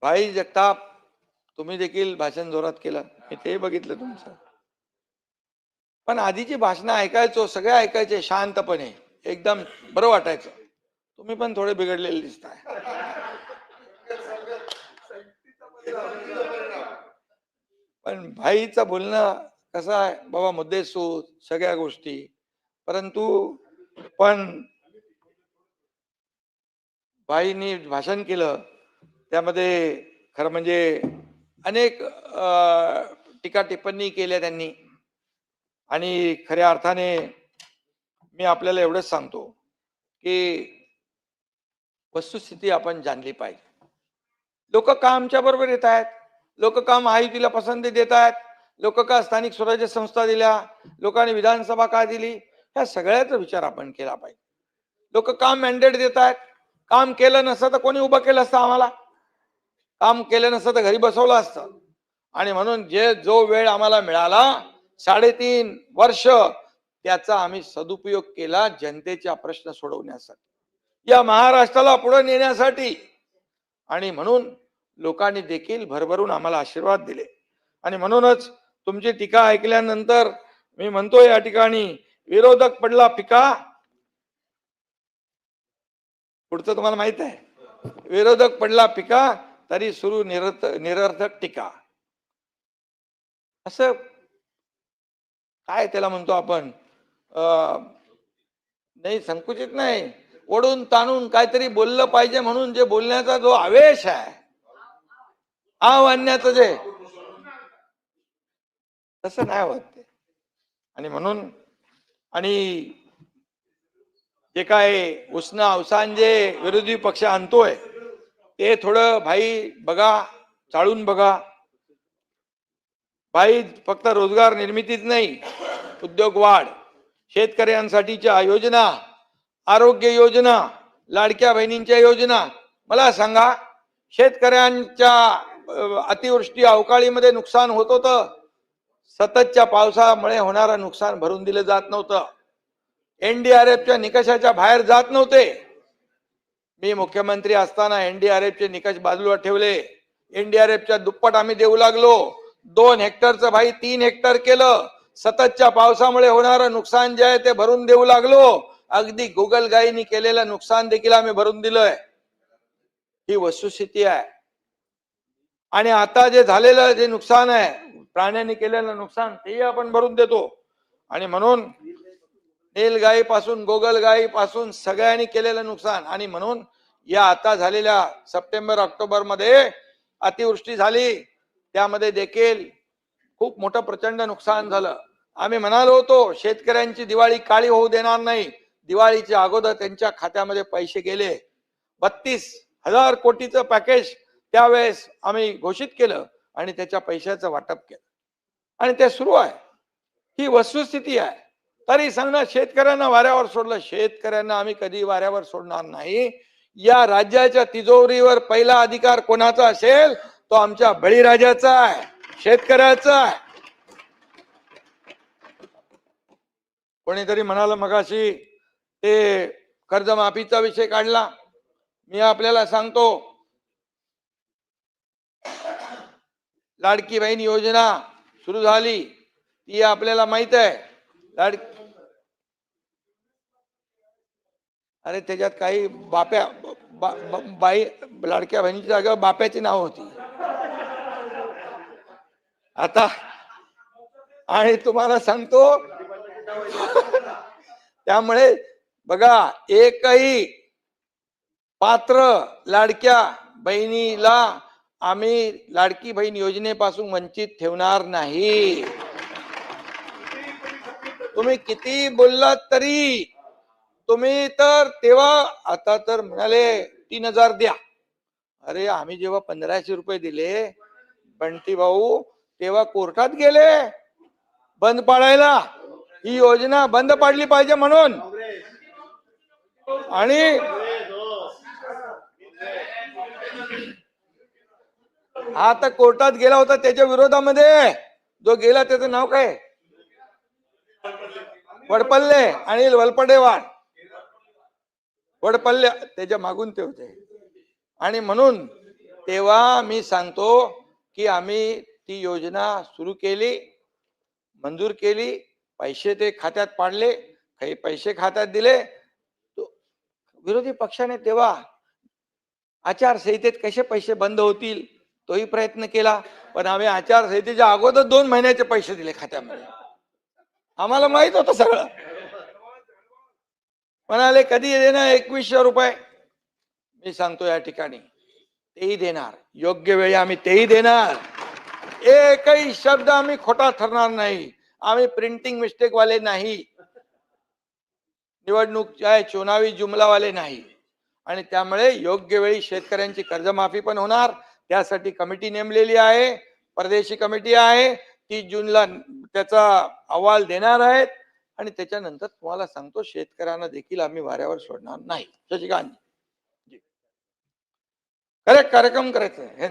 भाई जगताप, तुम्ही देखील भाषण जोरात केलं, मी ते बघितलं तुमचं. पण आधीची भाषणं ऐकायचो, सगळे ऐकायचे शांतपणे, एकदम बरं वाटायचं. तुम्ही पण थोडे बिघडलेले दिसताय. पण भाईचं बोलणं कसं आहे बाबा, मुद्देसूद सगळ्या गोष्टी, परंतु पण भाईनी भाषण केलं त्यामध्ये खरं म्हणजे अनेक टीका टिप्पणी केल्या त्यांनी. आणि खऱ्या अर्थाने मी आपल्याला एवढंच सांगतो की वस्तुस्थिती आपण जाणली पाहिजे. लोक का आमच्या बरोबर येत आहेत, लोक का महायुतीला पसंती देत आहेत, लोक का स्थानिक स्वराज्य संस्था दिल्या, लोकांनी विधानसभा का दिली, ह्या सगळ्याचा विचार आपण केला पाहिजे. लोक काम मॅन्डेट देत आहेत, काम केलं नसतं तर कोणी उभं केलं असतं, आम्हाला काम केलं नसतं तर घरी बसवलं असतं. आणि म्हणून जो वेळ आम्हाला मिळाला 3.5 वर्ष, त्याचा आम्ही सदुपयोग केला जनतेचा प्रश्न सोडवण्यासाठी, या महाराष्ट्राला पुढे नेण्यासाठी. आणि म्हणून लोकांनी देखील भरभरून आम्हाला आशीर्वाद दिले. आणि म्हणूनच तुमची टीका ऐकल्यानंतर मी म्हणतो, या ठिकाणी विरोधक पडला फिका, पुढचं तुम्हाला माहित आहे, विरोधक पडला फिका तरी सुरू निरर्थक टीका. असं काय त्याला म्हणतो आपण, नाही संकुचित नाही, ओढून ताणून काहीतरी बोललं पाहिजे म्हणून जे बोलण्याचा जो आवेश आहे, आणण्याचं जे, तसं नाही होत ते. आणि म्हणून आणि जे काय उष्ण अवसान जे विरोधी पक्ष आणतोय ते थोडं भाई बघा, चाळून बघा. भाई फक्त रोजगार निर्मितीच नाही, उद्योग वाढ, शेतकऱ्यांसाठीच्या योजना, आरोग्य योजना, लाडक्या बहिणींच्या योजना. मला सांगा, शेतकऱ्यांच्या अतिवृष्टी अवकाळीमध्ये नुकसान होत होतं, सततच्या पावसामुळे होणारं नुकसान भरून दिलं जात नव्हतं, एनडीआरएफच्या निकषाच्या बाहेर जात नव्हते. मी मुख्यमंत्री असताना एनडीआरएफचे निकष बाजूला ठेवले, एनडीआरएफच्या दुप्पट आम्ही देऊ लागलो. 2 हेक्टरचं भाई 3 हेक्टर केलं, सततच्या पावसामुळे होणारं नुकसान जे आहे ते भरून देऊ लागलो. अगदी गोगलगाईनी केलेलं नुकसान देखील आम्ही भरून दिलंय. ही वस्तुस्थिती आहे. आणि आता जे झालेलं जे नुकसान आहे, प्राण्यांनी केलेलं नुकसान, तेही आपण भरून देतो. आणि म्हणून नीलगाई पासून गोगलगाई पासून सगळ्यांनी केलेलं नुकसान. आणि म्हणून या आता झालेल्या सप्टेंबर ऑक्टोबर मध्ये अतिवृष्टी झाली, त्यामध्ये देखील खूप मोठं प्रचंड नुकसान झालं. आम्ही म्हणालो होतो शेतकऱ्यांची दिवाळी काळी होऊ देणार नाही, दिवाळीच्या अगोदर त्यांच्या खात्यामध्ये पैसे गेले. 32,000 कोटीचं पॅकेज त्यावेळेस आम्ही घोषित केलं आणि त्याच्या पैशाचं वाटप केलं आणि ते सुरू आहे. ही वस्तुस्थिती आहे. तरी सांगणं शेतकऱ्यांना वाऱ्यावर सोडलं, शेतकऱ्यांना आम्ही कधी वाऱ्यावर सोडणार नाही. या राज्याच्या तिजोरीवर पहिला अधिकार कोणाचा असेल, तो आमच्या बळीराजाचा आहे, शेतकऱ्याचा आहे. कोणीतरी म्हणाला मगाशी ते कर्जमाफीचा विषय काढला. मी आपल्याला सांगतो, लाडकी बहीण योजना सुरू झाली, ती आपल्याला माहित आहे. अरे त्याच्यात काही बाप्या बाई लाडक्या बहिणीची जागा बाप्याची नाव होती आता. आणि तुम्हाला सांगतो त्यामुळे बघा, एकही पात्र लाडक्या बहिणीला आम्ही लाडकी बहीण योजनेपासून वंचित ठेवणार नाही. तुम्ही किती बोललात तरी, तुम्ही तर तेव्हा, आता तर म्हणाले 3,000 द्या. अरे आम्ही जेव्हा 1,500 रुपये दिले बंटी भाऊ, तेव्हा कोर्टात गेले बंद पाडायला, ही योजना बंद पाडली पाहिजे म्हणून. आणि हा तर कोर्टात गेला होता त्याच्या विरोधामध्ये, जो गेला त्याचं नाव काय, वडपल्ले, अनिल वलपडेवाड, वडपल्ले त्याच्या मागून ते होते. आणि म्हणून तेव्हा मी सांगतो की आम्ही ती योजना सुरू केली, मंजूर केली, पैसे ते खात्यात पाडले, काही पैसे खात्यात दिले. विरोधी पक्षाने तेव्हा आचारसंहितेत कसे पैसे बंद होतील तोही प्रयत्न केला, पण आम्ही आचारसंहितेच्या अगोदर 2 महिन्याचे पैसे दिले खात्यामध्ये. आम्हाला माहित होतं सगळं. म्हणाले कधी देणार 2100 रुपये. मी सांगतो या ठिकाणी तेही देणार, योग्य वेळी आम्ही तेही देणार. एकही शब्द आम्ही खोटा ठरणार नाही. आम्ही प्रिंटिंग मिस्टेक वाले नाही, निवडणूक चुनावी जुमलावाले नाही. आणि त्यामुळे योग्य वेळी शेतकऱ्यांची कर्जमाफी पण होणार. त्यासाठी कमिटी नेमलेली आहे, परदेशी कमिटी आहे. 30 जूनला त्याचा अहवाल देणार आहेत आणि त्याच्यानंतर तुम्हाला सांगतो शेतकऱ्यांना देखील आम्ही वाऱ्यावर सोडणार नाही. शशिकांत करेक्ट कार्यक्रम करायचा.